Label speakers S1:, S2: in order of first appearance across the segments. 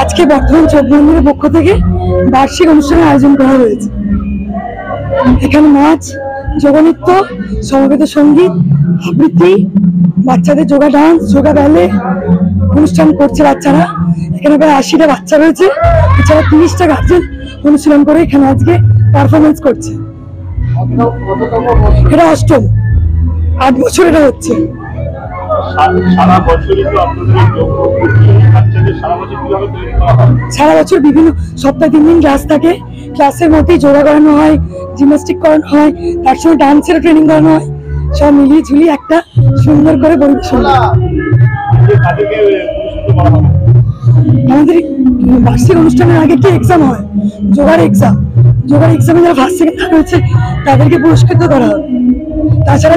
S1: আজকে বর্ধমান যোগ মন্দিরের পক্ষ থেকে বার্ষিক অনুষ্ঠানের আয়োজন করা হয়েছে। এখানে নাচ, যোগনৃত্য, সমবেত সঙ্গীত, আবৃত্তি, বাচ্চাদের যোগা ডান্স, যোগা ব্যালে অনুষ্ঠান করছে বাচ্চারা। এখানে প্রায় 80টা বাচ্চা রয়েছে, এছাড়া 30টা গার্জেন অনুশীলন করে এখানে আজকে পারফরমেন্স করছে। এটা অষ্টম, 8 বছর এটা হচ্ছে। সারা বছর বিভিন্ন সপ্তাহে 3 দিন ক্লাস থাকে। ক্লাসের মধ্যেই যোগা করানো হয়, জিমন্যাস্টিক করানো হয়, তার সঙ্গে ডান্সের ট্রেনিং করানো হয়। সব মিলিয়ে ঝুলিয়ে একটা সুন্দর করে পরিবেশন। আমাদের বার্ষিক অনুষ্ঠানের আগে কি এক্সাম হয়, যোগার এক্সাম। যোগার এক্সামে যারা ফার্স্ট সেকেন্ড থার্ড হয়েছে তাদেরকে পুরস্কৃত করা হয়। তাছাড়া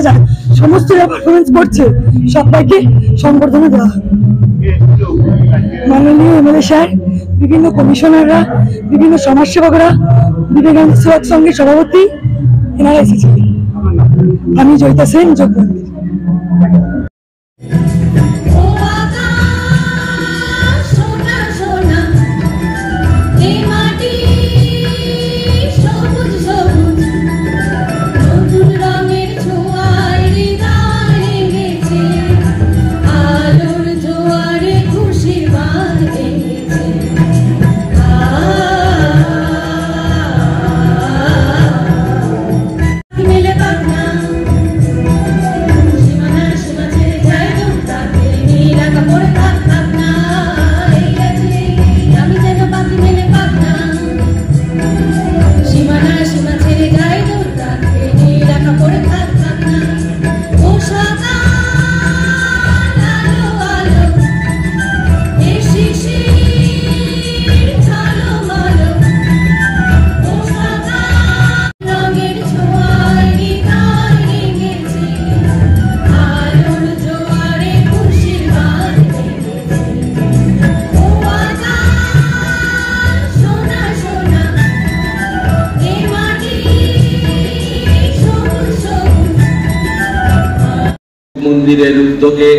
S1: সমস্ত যারা পারফরমেন্স করছে সবাইকে সংবর্ধনা দেওয়া হয়। মাননীয় এমএলএ স্যার, বিভিন্ন কমিশনাররা, বিভিন্ন সমাজসেবকরা, বিবেকানন্দ সেবক সংঘের সভাপতি, এনারা এসেছিলেন। আমি জয়িতা সেন, যোগ মন্দির।
S2: মন্দিরের উদ্যোগে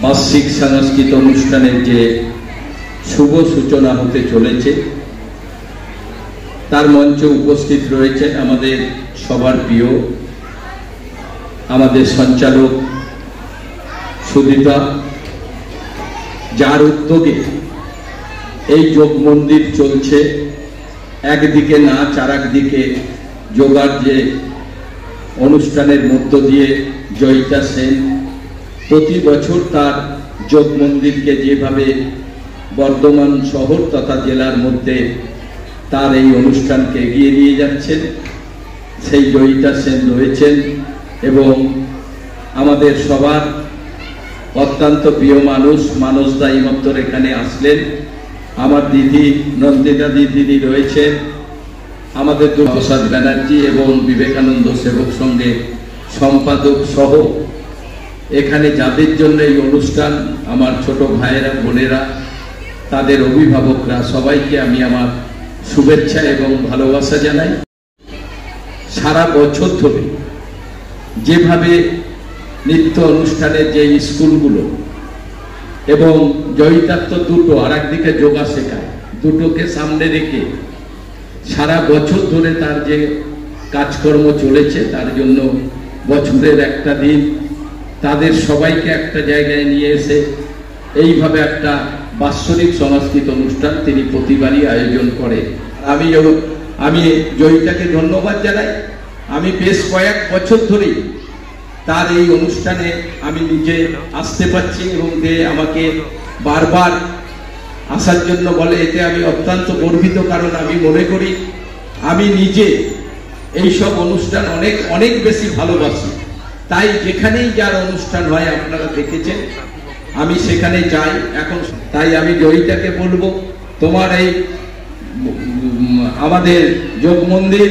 S2: বার্ষিক সাংস্কৃতিক অনুষ্ঠানের যে শুভ সূচনা হতে চলেছে, তার মঞ্চে উপস্থিত রয়েছেন আমাদের সবার প্রিয় আমাদের সঞ্চালক সুদীপা, যার উদ্যোগে এই যোগ মন্দির চলছে। একদিকে নাচ, আর একদিকে যোগার যে অনুষ্ঠানের মধ্য দিয়ে জয়িতা সেন প্রতি বছর তার যোগ মন্দিরকে যেভাবে বর্ধমান শহর তথা জেলার মধ্যে তার এই অনুষ্ঠানকে এগিয়ে নিয়ে যাচ্ছেন, সেই জয়িতা সেন রয়েছেন। এবং আমাদের সবার অত্যন্ত প্রিয় মানুষ মানস দা ইমত্তর এখানে আসলেন। আমার দিদি নন্দিতা দিদি রয়েছেন, আমাদের দুর্গাপ্রসাদ ব্যানার্জি এবং বিবেকানন্দ সেবক সংঘে সম্পাদক সহ এখানে যাদের জন্য এই অনুষ্ঠান, আমার ছোট ভাইয়েরা, বোনেরা, তাদের অভিভাবকরা, সবাইকে আমি আমার শুভেচ্ছা এবং ভালোবাসা জানাই। সারা বছর ধরে যেভাবে নৃত্য অনুষ্ঠানের যে স্কুলগুলো এবং জয়িতার তো দুটো, আর একদিকে যোগা শেখায়, দুটোকে সামনে রেখে সারা বছর ধরে তার যে কাজকর্ম চলেছে, তার জন্য বছরের একটা দিন তাদের সবাইকে একটা জায়গায় নিয়ে এসে এইভাবে একটা বাৎসরিক সাংস্কৃতিক অনুষ্ঠান তিনি প্রতিবারই আয়োজন করে। আমি জয়িতাকে ধন্যবাদ জানাই। আমি বেশ কয়েক বছর ধরেই তার এই অনুষ্ঠানে আমি নিজে আসতে পারছি এবং আমাকে বারবার আসার জন্য বলে, এতে আমি অত্যন্ত গর্বিত। কারণ আমি মনে করি আমি নিজে এইসব অনুষ্ঠান অনেক অনেক বেশি ভালোবাসি। তাই যেখানেই যার অনুষ্ঠান হয়, আপনারা দেখেছেন, আমি সেখানে যাই এখন। তাই আমি জয়িতাকে বলবো, তোমার এই আমাদের যোগ মন্দির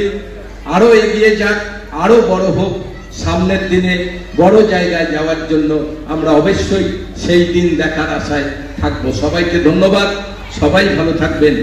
S2: আরো এগিয়ে যাক, আরো বড় হোক, সামনের দিনে বড় জায়গায় যাওয়ার জন্য আমরা অবশ্যই সেই দিন দেখার আশায় থাকবো। সবাইকে ধন্যবাদ, সবাই ভালো থাকবেন।